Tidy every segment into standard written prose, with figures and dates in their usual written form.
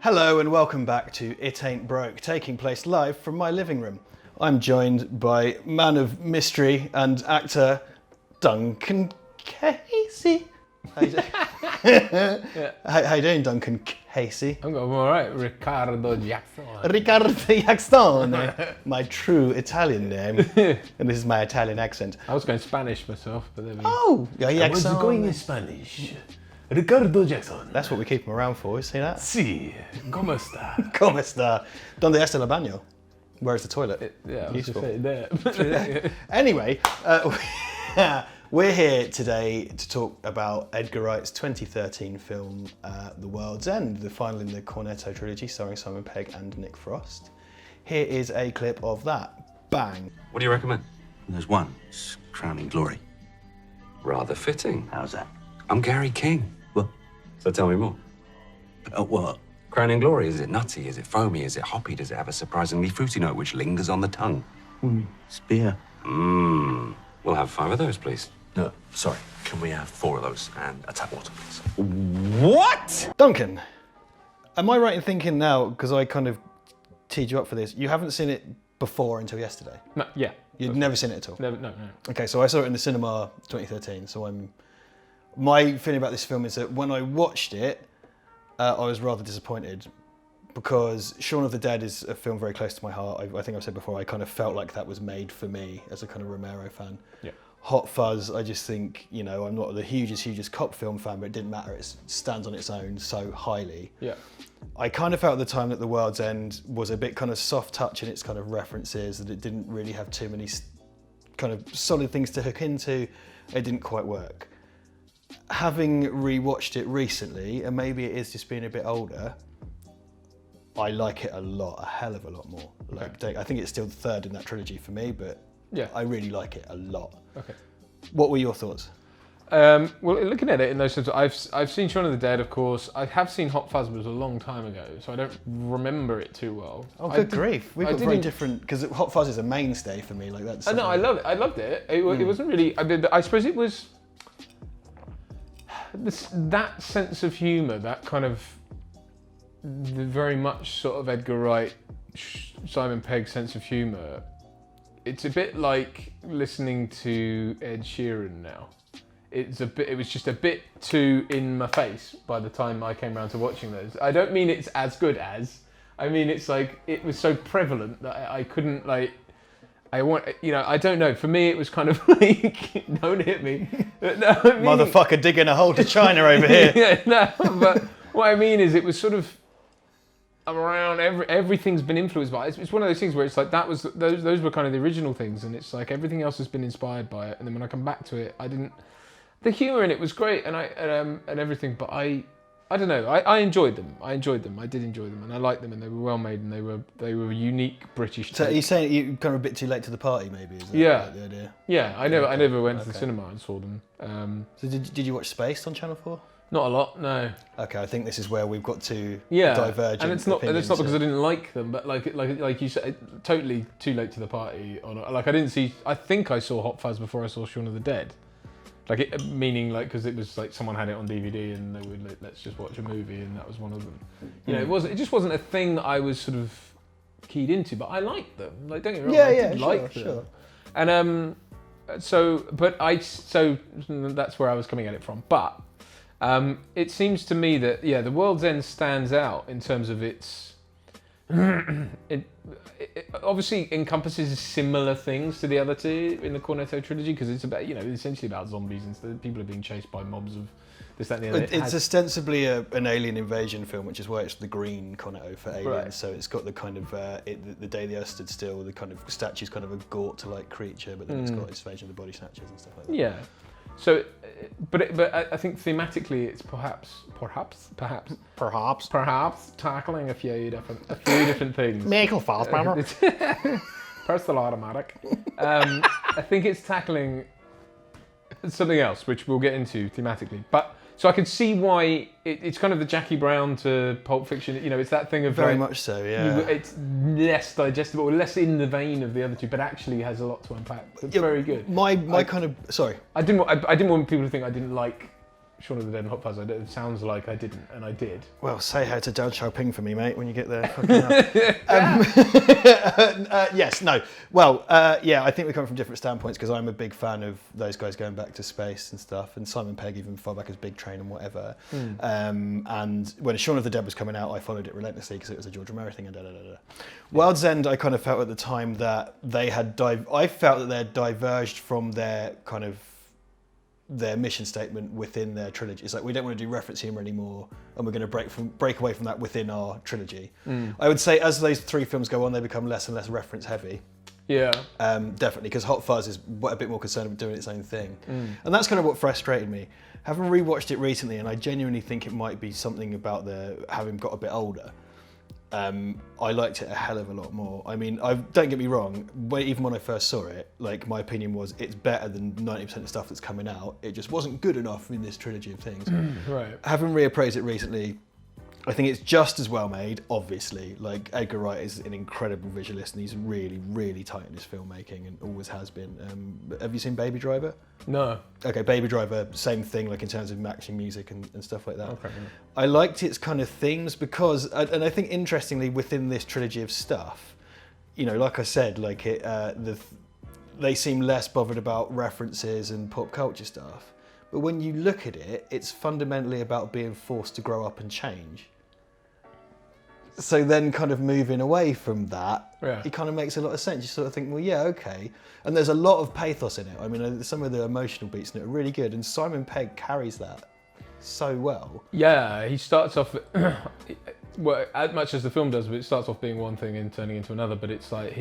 Hello and welcome back to It Ain't Broke, taking place live from my living room. I'm joined by man of mystery and actor Duncan Casey. How you doing? How you doing, Duncan Casey? I'm all right, Ricardo Jackson. Ricardo Jackson, my true Italian name, and this is my Italian accent. I was going Spanish myself, but there we go. Oh, Jackson. going in Spanish. Ricardo Jackson. That's what we keep him around for. You see that? Sí, ¿cómo está? ¿Cómo está? ¿Dónde está el baño? Where's the toilet? Yeah, I was Useful. just saying there. Anyway, we're here today to talk about Edgar Wright's 2013 film, The World's End, the final in the Cornetto trilogy starring Simon Pegg and Nick Frost. Here is a clip of that. Bang. What do you recommend? There's one. It's Crowning Glory. Rather fitting. How's that? I'm Gary King. What? So tell me more. What? Crowning Glory, is it nutty? Is it foamy? Is it hoppy? Does it have a surprisingly fruity note which lingers on the tongue? It's beer. We'll have 5 of those, please. No, sorry. Can we have 4 of those and a tap water, please? What? Duncan, am I right in thinking now, because I kind of teed you up for this, you haven't seen it before until yesterday? No, yeah. You'd never seen it at all? No. Okay, so I saw it in the cinema 2013, so my feeling about this film is that when I watched it, I was rather disappointed because Shaun of the Dead is a film very close to my heart. I think I've said before, I kind of felt like that was made for me as a kind of Romero fan. Yeah. Hot Fuzz, I just think, I'm not the hugest cop film fan, but it didn't matter. It stands on its own so highly. Yeah. I kind of felt at the time that The World's End was a bit kind of soft touch in its kind of references, that it didn't really have too many kind of solid things to hook into. It didn't quite work. Having rewatched it recently, and maybe it is just being a bit older, I like it a hell of a lot more. I think it's still the third in that trilogy for me, but Yeah. I really like it a lot. Okay. What were your thoughts? Well, looking at it in those terms, I've seen Shaun of the Dead, of course. I have seen Hot Fuzz, but it was a long time ago, so I don't remember it too well. Oh, good grief! We've got very different, because Hot Fuzz is a mainstay for me. Like that's. No, I love it. I loved it. It wasn't really. I suppose it was that sense of humour, that kind of the very much sort of Edgar Wright, Simon Pegg sense of humour. It's a bit like listening to Ed Sheeran now. It was just a bit too in my face by the time I came around to watching those. I don't mean it's as good as. I mean it's like it was so prevalent that I couldn't like. I don't know. For me, it was kind of like, don't hit me. No, Motherfucker digging a hole to China over here. Yeah, no. But what I mean is, it was sort of around everything's been influenced by it. It's one of those things where it's like those were kind of the original things, and it's like everything else has been inspired by it. And then when I come back to it, the humor in it was great, and everything, but I don't know. I enjoyed them. I did enjoy them, and I liked them, and they were well made, and they were unique British. So you're saying you kind of a bit too late to the party, maybe? Is that Yeah. the idea? Yeah, I never went to the cinema and saw them. So did you watch Spaced on Channel 4? Not a lot, no. Okay, I think this is where we've got to diverge. And it's not because I didn't like them, but like you said, totally too late to the party. I think I saw Hot Fuzz before I saw Shaun of the Dead. Meaning because it was like someone had it on DVD and they would let's just watch a movie, and that was one of them. It just wasn't a thing I was sort of keyed into, but I liked them. Like, don't get me wrong, I did like them. Sure. And so that's where I was coming at it from. But it seems to me that The World's End stands out in terms of its. It obviously encompasses similar things to the other two in the Cornetto trilogy, because it's about essentially about zombies and people are being chased by mobs of this, that, and the other. It's ostensibly an alien invasion film, which is why it's the green Cornetto for aliens. Right. So it's got the kind of the day the Earth stood still. The kind of statue's kind of a Gort-like creature, but then it's got its invasion of the body snatchers and stuff like that. Yeah. So, but I think thematically it's perhaps tackling a few different things. Michael Fassbender. Personal automatic. I think it's tackling something else, which we'll get into thematically. But So I could see why it's kind of the Jackie Brown to Pulp Fiction. You know, it's that thing of Very like, much so, yeah. it's less digestible, or less in the vein of the other two, but actually has a lot to unpack. It's very good. My kind of sorry. I didn't want people to think I didn't like Shaun of the Dead and Hot Fuzz. It sounds like I didn't, and I did. Well, say hi to Deng Xiaoping for me, mate, when you get there. Fucking hell. Yes, no. Well, yeah, I think we come from different standpoints because I'm a big fan of those guys going back to space and stuff, and Simon Pegg even far back as Big Train and whatever. And when Shaun of the Dead was coming out, I followed it relentlessly because it was a George Romero thing and World's End, I kind of felt at the time that they had I felt that they had diverged from their kind of their mission statement within their trilogy. It's like, we don't want to do reference humor anymore, and we're going to break away from that within our trilogy. I would say as those 3 films go on, they become less and less reference heavy. Yeah. Definitely, because Hot Fuzz is a bit more concerned with doing its own thing. And that's kind of what frustrated me. Having rewatched it recently, and I genuinely think it might be something about having got a bit older, I liked it a hell of a lot more. I mean, don't get me wrong, even when I first saw it, like, my opinion was it's better than 90% of stuff that's coming out. It just wasn't good enough in this trilogy of things. Right. Having reappraised it recently, I think it's just as well made, obviously. Like, Edgar Wright is an incredible visualist, and he's really, really tight in his filmmaking and always has been. Have you seen Baby Driver? No. Okay, Baby Driver, same thing, like in terms of matching music and stuff like that. Okay. I liked its kind of themes because, and I think interestingly within this trilogy of stuff, you know, like I said, like they seem less bothered about references and pop culture stuff. But when you look at it, it's fundamentally about being forced to grow up and change. So then kind of moving away from that, it kind of makes a lot of sense. You sort of think, well, yeah, okay. And there's a lot of pathos in it. I mean, some of the emotional beats in it are really good, and Simon Pegg carries that so well. Yeah, he starts off, well, as much as the film does, but it starts off being one thing and turning into another, but it's like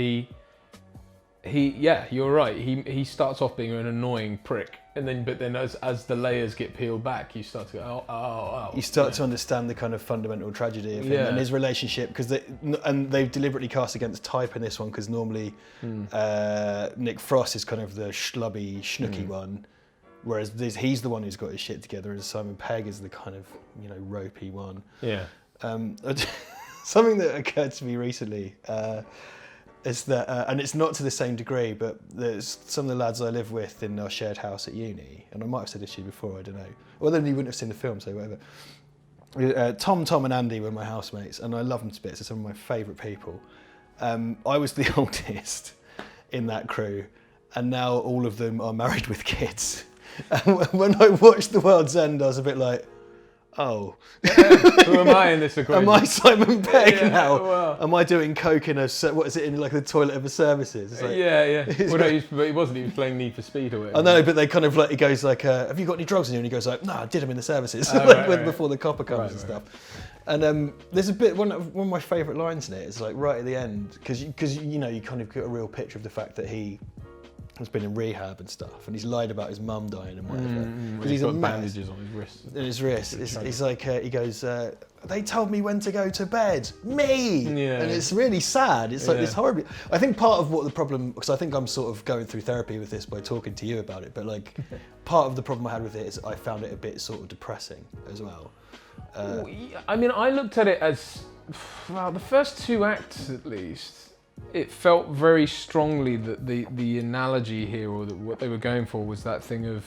yeah, you're right. He starts off being an annoying prick, but then as the layers get peeled back, you start to go, oh. You start to understand the kind of fundamental tragedy of him and his relationship, because they've deliberately cast against type in this one, because normally Nick Frost is kind of the schlubby, schnooky one, whereas he's the one who's got his shit together, and Simon Pegg is the kind of, you know, ropey one. Yeah. Something that occurred to me recently. Is that, and it's not to the same degree, but there's some of the lads I live with in our shared house at uni, and I might have said this to you before, I don't know. Well, then you wouldn't have seen the film, so whatever. Tom and Andy were my housemates, and I love them to bits. They're some of my favourite people. I was the oldest in that crew, and now all of them are married with kids. And when I watched The World's End, I was a bit like, oh. Who am I in this equation? Am I Simon Pegg now? Well. Am I doing coke in in like the toilet of a services? It's like, yeah. Well, no, but he wasn't. He was playing Need for Speed or whatever. I know, but they kind of like, he goes like, have you got any drugs in you? And he goes like, no, I did them in the services, before the copper comes and stuff. And there's a bit, one of my favourite lines in it is like right at the end, because you know, you kind of get a real picture of the fact that he has been in rehab and stuff, and he's lied about his mum dying and whatever. Because he's got bandages on his wrists. In his wrist. He's like, he goes, they told me when to go to bed. Me! Yeah. And it's really sad. It's like this horrible. I think part of what the problem, because I think I'm sort of going through therapy with this by talking to you about it, but like part of the problem I had with it is I found it a bit sort of depressing as well. I mean, I looked at it as, well, the first 2 acts at least, it felt very strongly that the analogy here, or what they were going for, was that thing of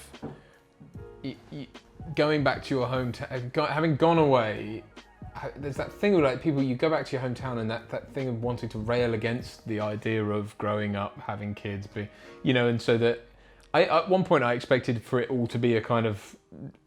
going back to your hometown, having gone away. There's that thing of like people, you go back to your hometown, and that thing of wanting to rail against the idea of growing up, having kids, and so that at one point I expected for it all to be a kind of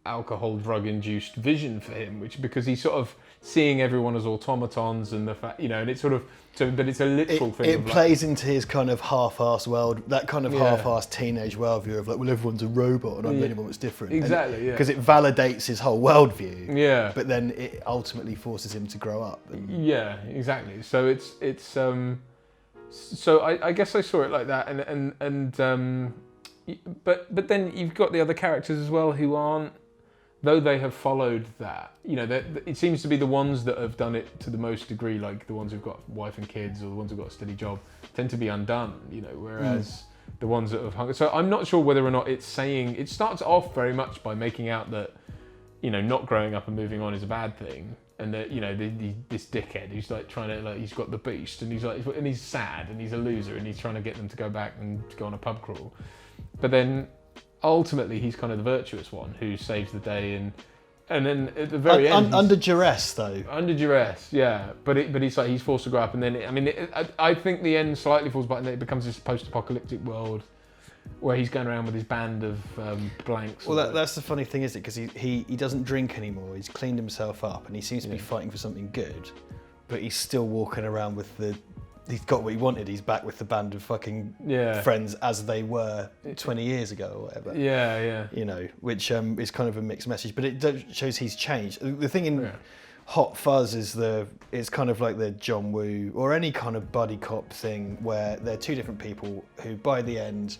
alcohol, drug-induced vision for him, because he's sort of seeing everyone as automatons, and the fact, and it's sort of, but it's a literal thing. It plays into his kind of half-assed world, that kind of half-assed teenage worldview of like, well, everyone's a robot and I'm the only one that's different. Exactly, Because it validates his whole worldview. Yeah. But then it ultimately forces him to grow up. Yeah, exactly. So it's so I guess I saw it like that, but then you've got the other characters as well who aren't, though they have followed that, it seems to be the ones that have done it to the most degree, like the ones who've got wife and kids or the ones who've got a steady job, tend to be undone, whereas the ones that have hung. So I'm not sure whether or not it's saying, it starts off very much by making out that, not growing up and moving on is a bad thing, and that this dickhead who's like trying to like he's got the beast and he's sad and he's a loser and he's trying to get them to go back and go on a pub crawl, but then ultimately he's kind of the virtuous one who saves the day and then at the very end under duress though. Under duress, yeah, but he's forced to grow up, and then I think the end slightly falls back and it becomes this post-apocalyptic world where he's going around with his band of blanks. Well, that's the funny thing, is it? Because he doesn't drink anymore. He's cleaned himself up, and he seems to be fighting for something good, but he's still walking around with he's got what he wanted. He's back with the band of fucking friends as they were 20 years ago or whatever. Yeah. Which is kind of a mixed message, but it shows he's changed. The thing in Hot Fuzz is it's kind of like the John Woo or any kind of buddy cop thing where they're two different people who by the end,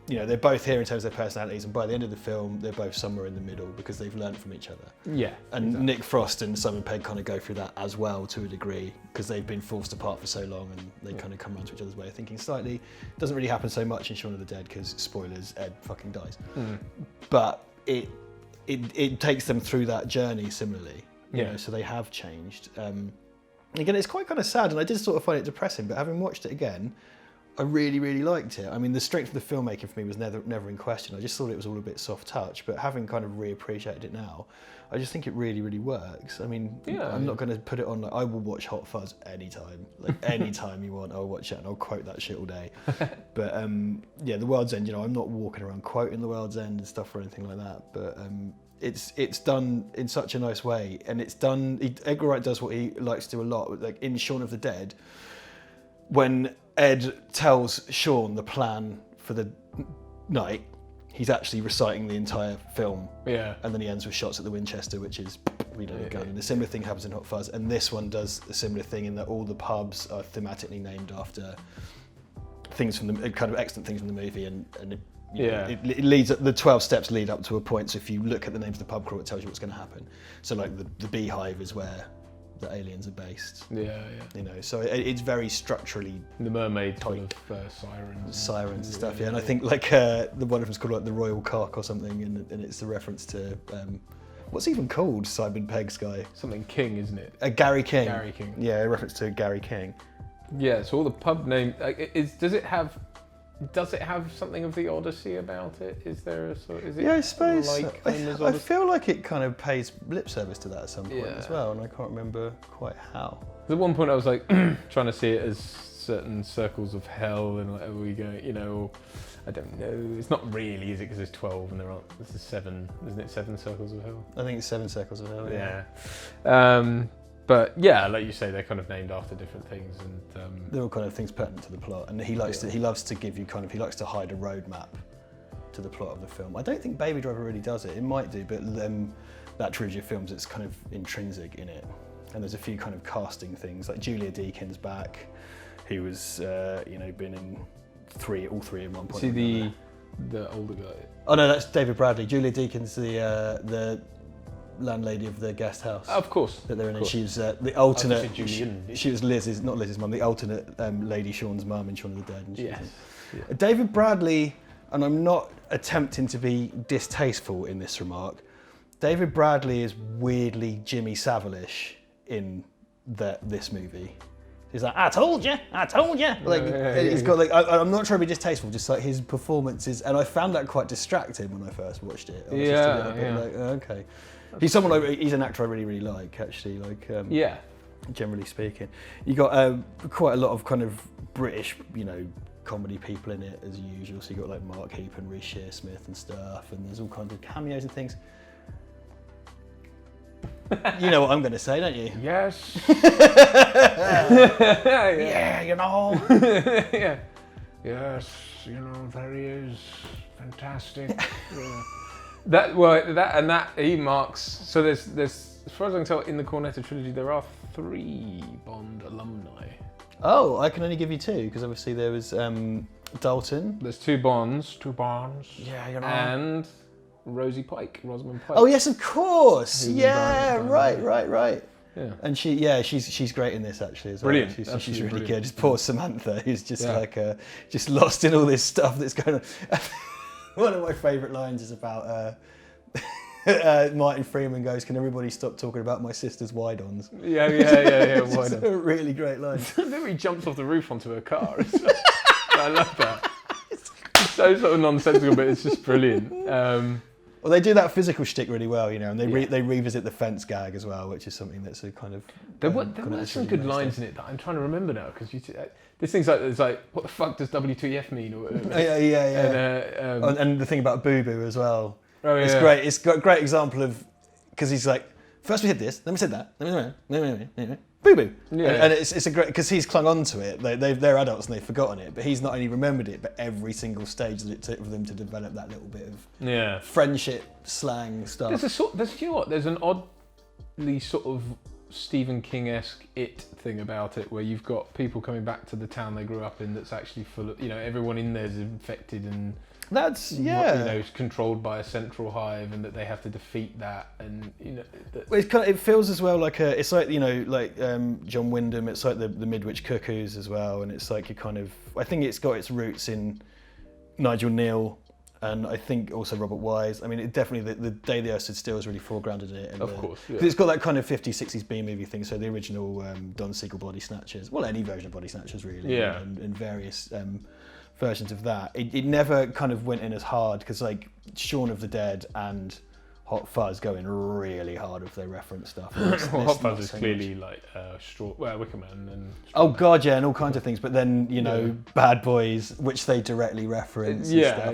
they're both here in terms of their personalities, and by the end of the film, they're both somewhere in the middle because they've learned from each other. Yeah. And exactly. Nick Frost and Simon Pegg kind of go through that as well to a degree because they've been forced apart for so long, and they kind of come around to each other's way of thinking slightly. It doesn't really happen so much in Shaun of the Dead because, spoilers, Ed fucking dies. But it takes them through that journey similarly. So they have changed. Again, it's quite kind of sad, and I did sort of find it depressing, but having watched it again, I really, really liked it. I mean, the strength of the filmmaking for me was never in question. I just thought it was all a bit soft touch, but having kind of reappreciated it now, I just think it really, really works. I mean, I'm not going to put it on, I will watch Hot Fuzz anytime. Like, anytime you want, I'll watch it and I'll quote that shit all day. But The World's End, I'm not walking around quoting The World's End and stuff or anything like that, but it's done in such a nice way, and it's done, Edgar Wright does what he likes to do a lot, like in Shaun of the Dead, when Ed tells Shaun the plan for the night, he's actually reciting the entire film. Yeah. And then he ends with shots at the Winchester, which is reload a gun. And a similar thing happens in Hot Fuzz. And this one does a similar thing in that all the pubs are thematically named after things from the kind of excellent things from the movie. And it leads, the 12 steps lead up to a point. So if you look at the names of the pub crawl, it tells you what's going to happen. So like the Beehive is where the aliens are based. So it's very structurally the mermaid type sirens and stuff. And I think like the one of them's called like the Royal Cock or something, and it's a reference to what's even called Simon Pegg's guy? Something King, isn't it? Gary King. Gary King. Yeah, a reference to Gary King. Yeah. So all the pub name does it have something of the Odyssey about it? Is there a sort? Is it? Yeah, I suppose. Like I feel like it kind of pays lip service to that at some point as well, and I can't remember quite how. At one point, I was like trying to see it as certain circles of hell, and whatever we go, or I don't know. It's not really, is it? Because there's 12, and this is 7, isn't it? 7 circles of hell. I think it's 7 circles of hell. Yeah. But yeah, like you say, they're kind of named after different things, and they're all kind of things pertinent to the plot. And he loves to give you he likes to hide a roadmap to the plot of the film. I don't think Baby Driver really does it. It might do, but that trilogy of films, it's kind of intrinsic in it. And there's a few kind of casting things, like Julia Deakin's back, who was been in all three in one point. See the older guy. Oh no, that's David Bradley. Julia Deakin's the landlady of the guest house. Of course. That they're in. And she was the alternate. She was not Liz's mum, the alternate Lady Shaun's mum in Shaun of the Dead. And David Bradley, and I'm not attempting to be distasteful in this remark, David Bradley is weirdly Jimmy Savile-ish in this movie. He's like, I told you. Like, he's got like, I'm not trying to be distasteful, just like his performances, and I found that quite distracting when I first watched it. I was just a little bit like, okay. He's he's an actor I really, really like, actually. Like, generally speaking, you got quite a lot of kind of British, comedy people in it as usual. So you got like Mark Heap and Reece Shearsmith and stuff, and there's all kinds of cameos and things. You know what I'm going to say, don't you? Yes. Yeah, Yeah. Yes, there he is. Fantastic. Yeah. He marks. So there's as far as I can tell, in the Cornetto trilogy, there are 3 Bond alumni. Oh, I can only give you 2 because obviously there was Dalton. There's 2 Bonds. Yeah, and Rosamund Pike. Oh yes, of course. Yeah, right. Yeah. And she's great in this actually as well. Brilliant. She's really good. Just poor Samantha, who's just just lost in all this stuff that's going on. One of my favourite lines is about Martin Freeman goes, "Can everybody stop talking about my sister's wide-ons?" Yeah. Why It's not? a really great line. Then he jumps off the roof onto a car. I love that. It's so sort of nonsensical, but it's just brilliant. Well, they do that physical shtick really well, you know, and they revisit the fence gag as well, which is something that's a kind of. There were some good lines in it that I'm trying to remember now, because this thing's like, it's like, what the fuck does WTF mean? Or whatever. Yeah. And the thing about Boo Boo as well. Oh, yeah. It's great. It's got a great example of, because he's like, first we said this, then we said that, then we Boo Boo. Yeah. And it's a great, because he's clung on to it. They're adults and they've forgotten it, but he's not only remembered it, but every single stage that it took for them to develop that little bit of friendship, slang stuff. There's you know what? There's an oddly sort of Stephen King-esque it thing about it, where you've got people coming back to the town they grew up in that's actually full of, you know, everyone in there is infected and that's you know, controlled by a central hive, and that they have to defeat that, and you know. Well, it feels as well like it's like, you know, like John Wyndham. It's like the Midwich Cuckoos as well, and it's like I think it's got its roots in Nigel Neal, and I think also Robert Wise. I mean, it definitely the Day the Earth Stood Still is really foregrounded in it. And of course, yeah. 'Cause it's got that kind of 50s, 60s B movie thing. So the original Don Siegel Body Snatchers, well, any version of Body Snatchers really, yeah, and various versions of that. It never kind of went in as hard, because like Shaun of the Dead and Hot Fuzz go in really hard with their reference stuff. Hot Fuzz is clearly like Wicker Man and. Oh god, yeah, and all kinds of things. But then, you know, Bad Boys, which they directly reference. Yeah.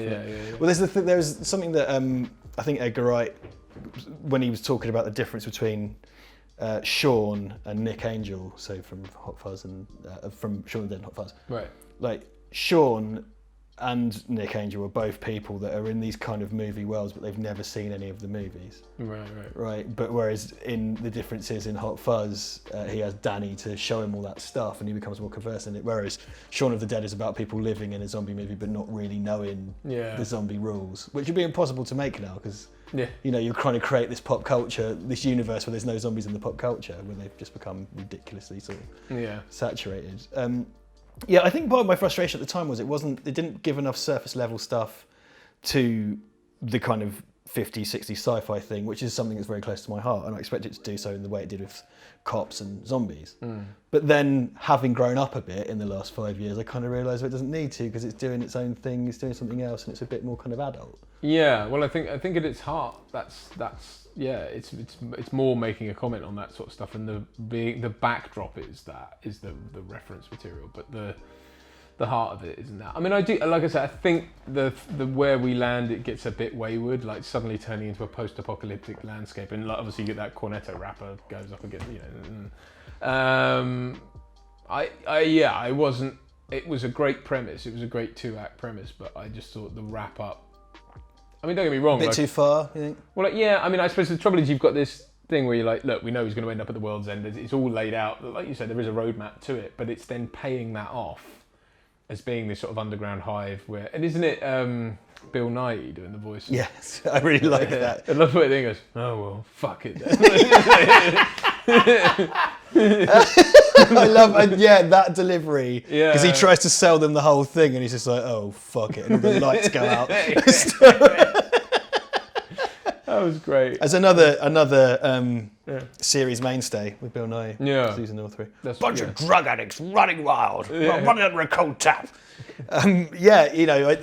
Well, there's something that I think Edgar Wright, when he was talking about the difference between Shaun and Nick Angel, so from Hot Fuzz and from Shaun of the Dead and Hot Fuzz. Right. Like Shaun and Nick Angel are both people that are in these kind of movie worlds, but they've never seen any of the movies. Right. But whereas in the differences in Hot Fuzz, he has Danny to show him all that stuff, and he becomes more conversant in it. Whereas Shaun of the Dead is about people living in a zombie movie, but not really knowing the zombie rules, which would be impossible to make now, because you know, you're trying to create this pop culture, this universe where there's no zombies in the pop culture, when they've just become ridiculously sort of saturated. Yeah, I think part of my frustration at the time was it didn't give enough surface level stuff to the kind of 50s, 60s sci-fi thing, which is something that's very close to my heart, and I expect it to do so in the way it did with cops and zombies. But then, having grown up a bit in the last 5 years, I kind of realised it doesn't need to, because it's doing its own thing, it's doing something else, and it's a bit more kind of adult. Yeah, well, I think at its heart, that's it's more making a comment on that sort of stuff, and the backdrop is the reference material, but the heart of it isn't that. I mean, I do, like I said, I think the where we land, it gets a bit wayward, like suddenly turning into a post-apocalyptic landscape, and like, obviously you get that cornetto rapper goes up again, you know. I wasn't. It was a great premise. It was a great 2-act premise, but I just thought the wrap up. I mean, don't get me wrong. A bit too far, you think? Well, like, yeah. I mean, I suppose the trouble is you've got this thing where you're like, look, we know he's going to end up at the world's end. It's all laid out. Like you said, there is a roadmap to it, but it's then paying that off as being this sort of underground hive where, and isn't it Bill Nighy doing the voice? Yes, I really like that. I love the way he goes, oh well, fuck it then. I love, that delivery. Yeah. Because he tries to sell them the whole thing, and he's just like, oh, fuck it. And all the lights go out. That was great. As another series mainstay with Bill Nighy. Yeah. Season all 3. Bunch of drug addicts running wild, running under a cold tap. You know,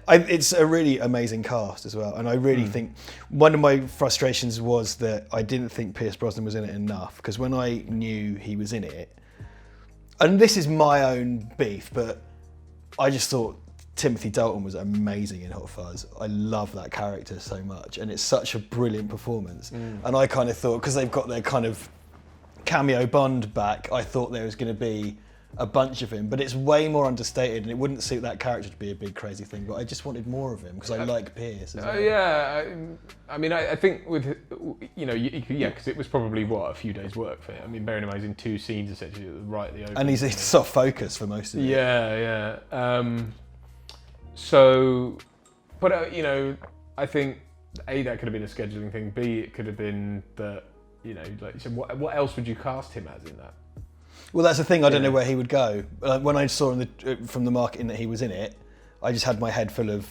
it's a really amazing cast as well, and I really think one of my frustrations was that I didn't think Pierce Brosnan was in it enough, because when I knew he was in it, and this is my own beef, but I just thought Timothy Dalton was amazing in Hot Fuzz. I love that character so much, and it's such a brilliant performance. And I kind of thought, because they've got their kind of cameo Bond back, I thought there was going to be a bunch of him, but it's way more understated, and it wouldn't suit that character to be a big crazy thing, but I just wanted more of him because I like Pierce as well. I mean, I think with, you know, because it was probably a few days work for him. I mean, bearing in mind he's in 2 scenes essentially right at the opening. And he's soft focus for most of it. Yeah. So, but you know, I think A, that could have been a scheduling thing. B, it could have been that, you know, like you said, what else would you cast him as in that? Well, that's the thing. I don't know where he would go. When I saw from the marketing that he was in it, I just had my head full of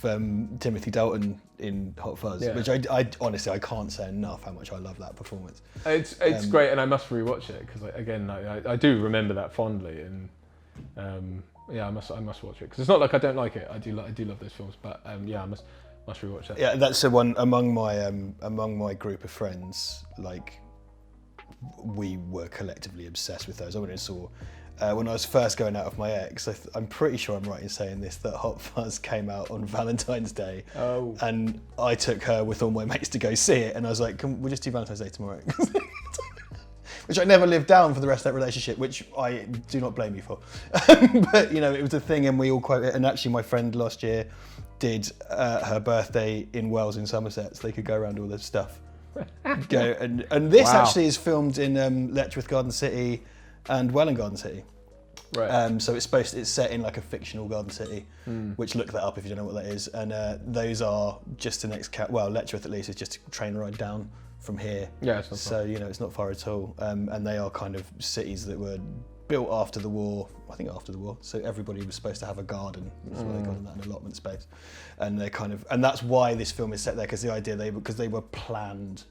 Timothy Dalton in Hot Fuzz, which I honestly I can't say enough how much I love that performance. It's great, and I must rewatch it because I do remember that fondly, and I must watch it because it's not like I don't like it. I do love those films, but I must rewatch that. Yeah, that's the one among my group of friends. Like, we were collectively obsessed with those. I went and saw. When I was first going out with my ex, I'm pretty sure I'm right in saying this, that Hot Fuzz came out on Valentine's Day. Oh. And I took her with all my mates to go see it, and I was like, we'll just do Valentine's Day tomorrow. Which I never lived down for the rest of that relationship, which I do not blame you for. But, it was a thing, and we all quote it. And actually, my friend last year did her birthday in Wells in Somerset, so they could go around all this stuff. And this actually is filmed in Letchworth Garden City and Welwyn Garden City. Right. So it's set in like a fictional garden city, which look that up if you don't know what that is. And those are just the next Letchworth at least is just a train ride down from here. Yeah, it's not far. So it's not far at all. And they are kind of cities that were built after the war. I think after the war. So everybody was supposed to have a garden. So they got an allotment space, and they and that's why this film is set there, because the idea because they were planned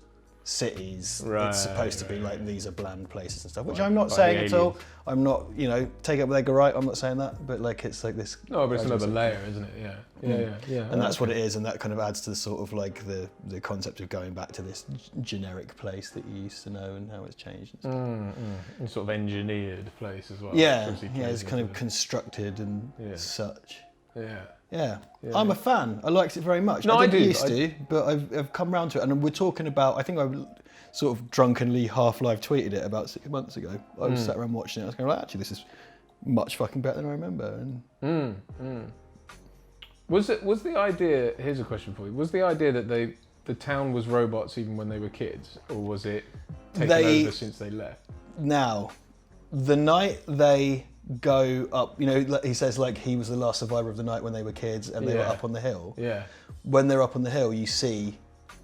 cities. It's supposed to be like these are bland places and stuff, which I'm not saying at all. I'm not, take it with Edgar Wright. I'm not saying that, but like it's like this. No, but it's another layer, isn't it? Yeah. And that's what it is, and that kind of adds to the sort of like the concept of going back to this generic place that you used to know and how it's changed. And sort of engineered place as well. Yeah, it's kind of constructed and such. Yeah. I'm a fan. I liked it very much. No, I didn't do. used to, but I've come round to it, and we're talking about. I think I sort of drunkenly half-live tweeted it about 6 months ago. I was sat around watching it. I was going, actually, this is much fucking better than I remember. And Was the idea? Here's a question for you. Was the idea that the town was robots even when they were kids, or was it taken over since they left? Now, the night they go up, he says like he was the last survivor of the night when they were kids and they were up on the hill. Yeah. When they're up on the hill, you see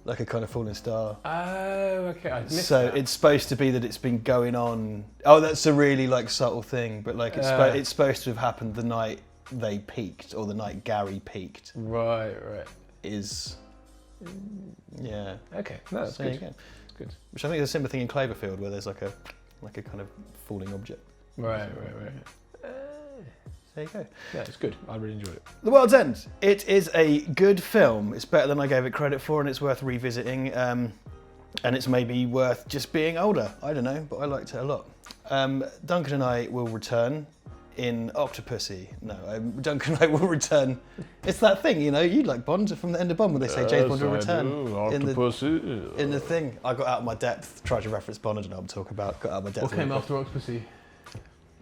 like a kind of falling star. Oh, okay. I missed So that. it's supposed to be that it's been going on. Oh, that's a really like subtle thing, but like it's supposed to have happened the night they peaked, or the night Gary peaked. Right. Is yeah. Okay. No, that's So good. there you go. That's good. Which I think is a similar thing in Cloverfield, where there's like a kind of falling object. Right. There you go. Yeah, it's good. I really enjoyed it. The World's End. It is a good film. It's better than I gave it credit for, and it's worth revisiting. And it's maybe worth just being older. I don't know, but I liked it a lot. Duncan and I will return in Octopussy. No, Duncan and I will return. It's that thing, you like Bond from the end of Bond when they say James Bond will return. In the thing. I got out of my depth, tried to reference Bond, I don't know what I'm talking about. Got out of my depth. What came after Octopussy?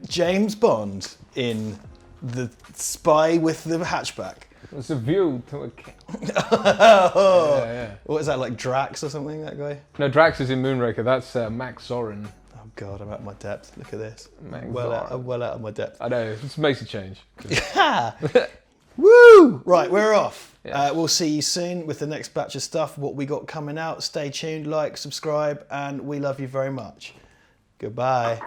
James Bond in The Spy with the Hatchback. It's a view to a... Yeah. What is that, like Drax or something, that guy? No, Drax is in Moonraker. That's Max Zorin. Oh God, I'm out of my depth. Look at this. Max I'm Zorin. well out of my depth. I know, it makes a change. Woo! Right, we're off. Yeah. We'll see you soon with the next batch of stuff, what we got coming out. Stay tuned, like, subscribe, and we love you very much. Goodbye.